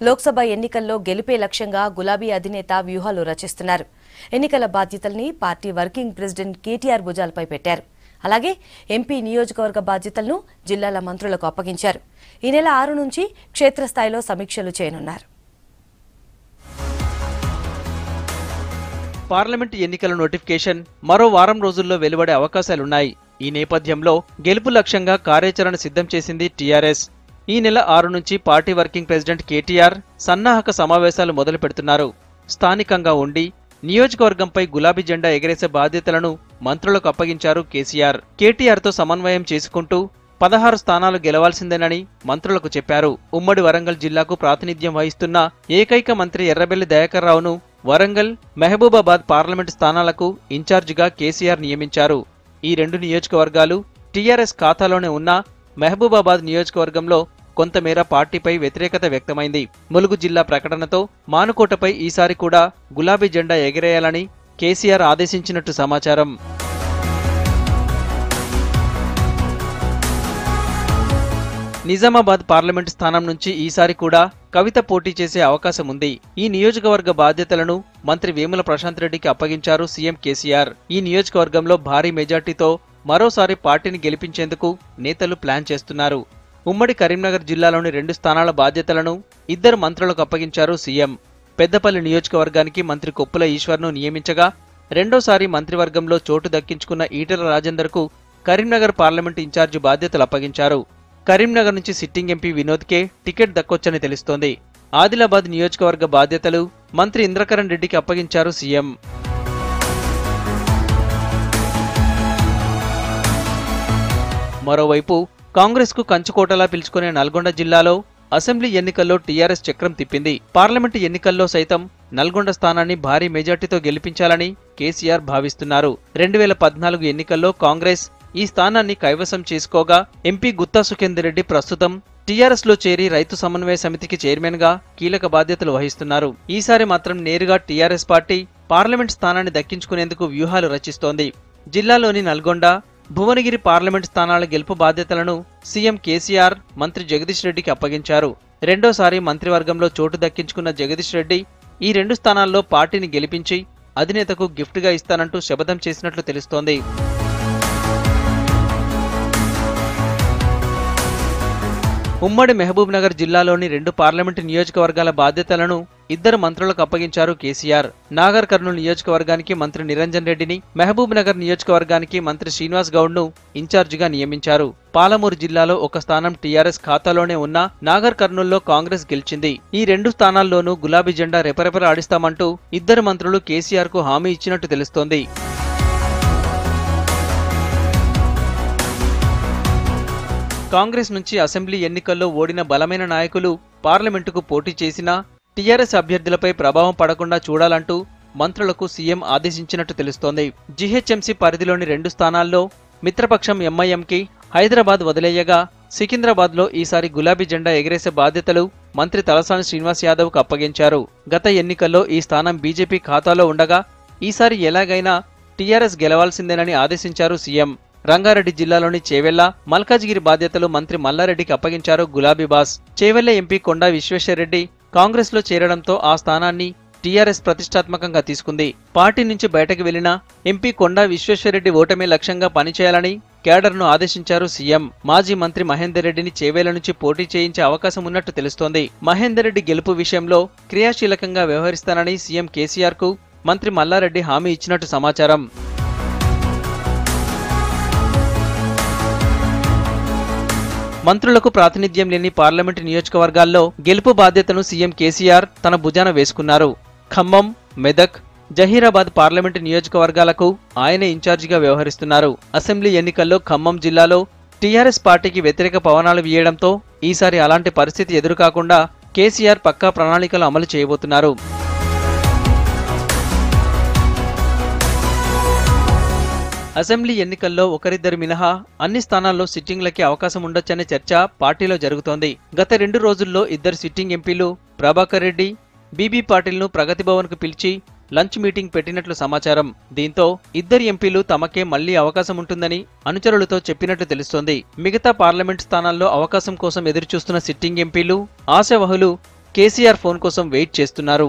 లోక్సభ ఎన్నికల్లో గెలిపే లక్ష్యంగా గులాబీ అధినేత వ్యూహాలు రచిస్తున్నారు. ఎన్నికల బాధ్యతల్ని పార్టీ వర్కింగ్ ప్రెసిడెంట్ కేటీఆర్ భుజాలపై పెట్టారు. అలాగే ఎంపీ నియోజకవర్గ బాధ్యతలను జిల్లాల మంత్రులకు అప్పగించారు. ఈ నెల 6 నుంచి క్షేత్రస్థాయిలో సమీక్షలు చేయనున్నారు. పార్లమెంట్ ఎన్నికల నోటిఫికేషన్ మరో వారం రోజుల్లో వెలువడే అవకాశాలున్నాయి. ఈ నేపథ్యంలో గెలుపు లక్ష్యంగా కార్యాచరణ సిద్ధం చేసింది టీఆర్ఎస్. ఈ నెల 6 నుంచి పార్టీ వర్కింగ్ ప్రెసిడెంట్ కేటీఆర్ సన్నాహక సమావేశాలు మొదలు పెడుతున్నారు. స్థానికంగా ఉండి నియోజకవర్గంపై గులాబీ జెండా ఎగరేసే బాధ్యతలను మంత్రులకు అప్పగించారు కేసీఆర్. కేటీఆర్తో సమన్వయం చేసుకుంటూ 16 స్థానాలు గెలవాల్సిందేనని మంత్రులకు చెప్పారు. ఉమ్మడి వరంగల్ జిల్లాకు ప్రాతినిధ్యం వహిస్తున్న ఏకైక మంత్రి ఎర్రబెల్లి దయాకర్ రావును వరంగల్, మహబూబాబాద్ పార్లమెంటు స్థానాలకు ఇన్ఛార్జిగా కేసీఆర్ నియమించారు. ఈ 2 నియోజకవర్గాలు టీఆర్ఎస్ ఖాతాలోనే ఉన్న మహబూబాబాద్ నియోజకవర్గంలో కొంతమేర పార్టీపై వ్యతిరేకత వ్యక్తమైంది. ములుగు జిల్లా ప్రకటనతో మానుకోటపై ఈసారి కూడా గులాబీ జెండా ఎగరేయాలని కేసీఆర్ ఆదేశించినట్టు సమాచారం. నిజామాబాద్ పార్లమెంటు స్థానం నుంచి ఈసారి కూడా కవిత పోటీ చేసే అవకాశం ఉంది. ఈ నియోజకవర్గ బాధ్యతలను మంత్రి వేముల ప్రశాంత్ రెడ్డికి అప్పగించారు సీఎం కేసీఆర్. ఈ నియోజకవర్గంలో భారీ మెజార్టీతో మరోసారి పార్టీని గెలిపించేందుకు నేతలు ప్లాన్ చేస్తున్నారు. ఉమ్మడి కరీంనగర్ జిల్లాలోని 2 స్థానాల బాధ్యతలను 2 మంత్రులకు అప్పగించారు సీఎం. పెద్దపల్లి నియోజకవర్గానికి మంత్రి కొప్పుల ఈశ్వర్ను నియమించగా, రెండోసారి మంత్రివర్గంలో చోటు దక్కించుకున్న ఈటెల రాజేందర్కు కరీంనగర్ పార్లమెంటు ఇన్ఛార్జి బాధ్యతలు అప్పగించారు. కరీంనగర్ నుంచి సిట్టింగ్ ఎంపీ వినోద్కే టికెట్ దక్కొచ్చని తెలుస్తోంది. ఆదిలాబాద్ నియోజకవర్గ బాధ్యతలు మంత్రి ఇంద్రకరణ్ రెడ్డికి అప్పగించారు సీఎం. మరోవైపు కాంగ్రెస్కు కంచుకోటలా పిలుచుకునే నల్గొండ జిల్లాలో అసెంబ్లీ ఎన్నికల్లో టీఆర్ఎస్ చక్రం తిప్పింది. పార్లమెంటు ఎన్నికల్లో సైతం నల్గొండ స్థానాన్ని భారీ మెజార్టీతో గెలిపించాలని కేసీఆర్ భావిస్తున్నారు. 2014 ఎన్నికల్లో కాంగ్రెస్ ఈ స్థానాన్ని కైవసం చేసుకోగా ఎంపీ గుత్తా సుఖేందర్ రెడ్డి ప్రస్తుతం టీఆర్ఎస్ లో చేరి రైతు సమన్వయ సమితికి చైర్మన్ గా కీలక బాధ్యతలు వహిస్తున్నారు. ఈసారి మాత్రం నేరుగా టీఆర్ఎస్ పార్టీ పార్లమెంట్ స్థానాన్ని దక్కించుకునేందుకు వ్యూహాలు రచిస్తోంది. జిల్లాలోని నల్గొండ, భువనగిరి పార్లమెంట్ స్థానాల గెలుపు బాధ్యతలను సీఎం కేసీఆర్ మంత్రి జగదీష్ రెడ్డికి అప్పగించారు. రెండోసారి మంత్రివర్గంలో చోటు దక్కించుకున్న జగదీష్ రెడ్డి ఈ 2 స్థానాల్లో పార్టీని గెలిపించి అధినేతకు గిఫ్ట్గా ఇస్తానంటూ శపథం చేసినట్లు తెలుస్తోంది. ఉమ్మడి మహబూబ్ నగర్ జిల్లాలోని 2 పార్లమెంటు నియోజకవర్గాల బాధ్యతలను 2 మంత్రులకు అప్పగించారు కేసీఆర్. నాగర్ కర్నూలు నియోజకవర్గానికి మంత్రి నిరంజన్ రెడ్డిని, మహబూబ్ నగర్ నియోజకవర్గానికి మంత్రి శ్రీనివాస్ గౌడ్ను ఇన్ఛార్జిగా నియమించారు. పాలమూరు జిల్లాలో ఒక స్థానం టీఆర్ఎస్ ఖాతాలోనే ఉన్న నాగర్ కర్నూల్లో కాంగ్రెస్ గెలిచింది. ఈ 2 స్థానాల్లోనూ గులాబీ జెండా రెపరెపలాడిస్తామంటూ 2 మంత్రులు కేసీఆర్ కు హామీ ఇచ్చినట్టు తెలుస్తోంది. కాంగ్రెస్ నుంచి అసెంబ్లీ ఎన్నికల్లో ఓడిన బలమైన నాయకులు పార్లమెంటుకు పోటీ చేసినా టీఆర్ఎస్ అభ్యర్థులపై ప్రభావం పడకుండా చూడాలంటూ మంత్రులకు సీఎం ఆదేశించినట్టు తెలుస్తోంది. జీహెచ్ఎంసీ పరిధిలోని 2 స్థానాల్లో మిత్రపక్షం ఎంఐఎంకి హైదరాబాద్ వదిలేయగా, సికింద్రాబాద్లో ఈసారి గులాబీ జెండా ఎగరేసే బాధ్యతలు మంత్రి తలసాని శ్రీనివాస్ యాదవ్కు అప్పగించారు. గత ఎన్నికల్లో ఈ స్థానం బీజేపీ ఖాతాలో ఉండగా ఈసారి ఎలాగైనా టీఆర్ఎస్ గెలవాల్సిందేనని ఆదేశించారు సీఎం. రంగారెడ్డి జిల్లాలోని చేవెళ్ల, మల్కాజిగిరి బాధ్యతలు మంత్రి మల్లారెడ్డికి అప్పగించారు గులాబీ బాస్. చేవెళ్ల ఎంపీ కొండా విశ్వేశ్వరరెడ్డి కాంగ్రెస్ లో చేరడంతో ఆ స్థానాన్ని టీఆర్ఎస్ ప్రతిష్టాత్మకంగా తీసుకుంది. పార్టీ నుంచి బయటకు వెళ్లిన ఎంపీ కొండా విశ్వేశ్వరరెడ్డి ఓటమే లక్ష్యంగా పనిచేయాలని కేడర్ను ఆదేశించారు సీఎం. మాజీ మంత్రి మహేందర్ రెడ్డిని చేవేళ్ల నుంచి పోటీ చేయించే అవకాశం ఉన్నట్టు తెలుస్తోంది. మహేందర్ రెడ్డి గెలుపు విషయంలో క్రియాశీలకంగా వ్యవహరిస్తానని సీఎం కేసీఆర్ కు మంత్రి మల్లారెడ్డి హామీ ఇచ్చినట్టు సమాచారం. మంత్రులకు ప్రాతినిధ్యం లేని పార్లమెంటు నియోజకవర్గాల్లో గెలుపు బాధ్యతను సీఎం కేసీఆర్ తన భుజాన వేసుకున్నారు. ఖమ్మం, మెదక్, జహీరాబాద్ పార్లమెంటు నియోజకవర్గాలకు ఆయనే ఇన్ఛార్జిగా వ్యవహరిస్తున్నారు. అసెంబ్లీ ఎన్నికల్లో ఖమ్మం జిల్లాలో టీఆర్ఎస్ పార్టీకి వ్యతిరేక పవనాలు వీయడంతో ఈసారి అలాంటి పరిస్థితి ఎదురుకాకుండా కేసీఆర్ పక్కా ప్రణాళికలు అమలు చేయబోతున్నారు. అసెంబ్లీ ఎన్నికల్లో ఒకరిద్దరు మినహా అన్ని స్థానాల్లో సిట్టింగ్లకి అవకాశం ఉండొచ్చనే చర్చ పార్టీలో జరుగుతోంది. గత 2 రోజుల్లో 2 సిట్టింగ్ ఎంపీలు ప్రభాకర్ రెడ్డి, బీబీ పాటిల్ను ప్రగతి భవన్కు పిలిచి లంచ్ మీటింగ్ పెట్టినట్లు సమాచారం. దీంతో 2 ఎంపీలు తమకే మళ్లీ అవకాశం ఉంటుందని అనుచరులతో చెప్పినట్లు తెలుస్తోంది. మిగతా పార్లమెంట్ స్థానాల్లో అవకాశం కోసం ఎదురుచూస్తున్న సిట్టింగ్ ఎంపీలు, ఆశావహులు కేసీఆర్ ఫోన్ కోసం వెయిట్ చేస్తున్నారు.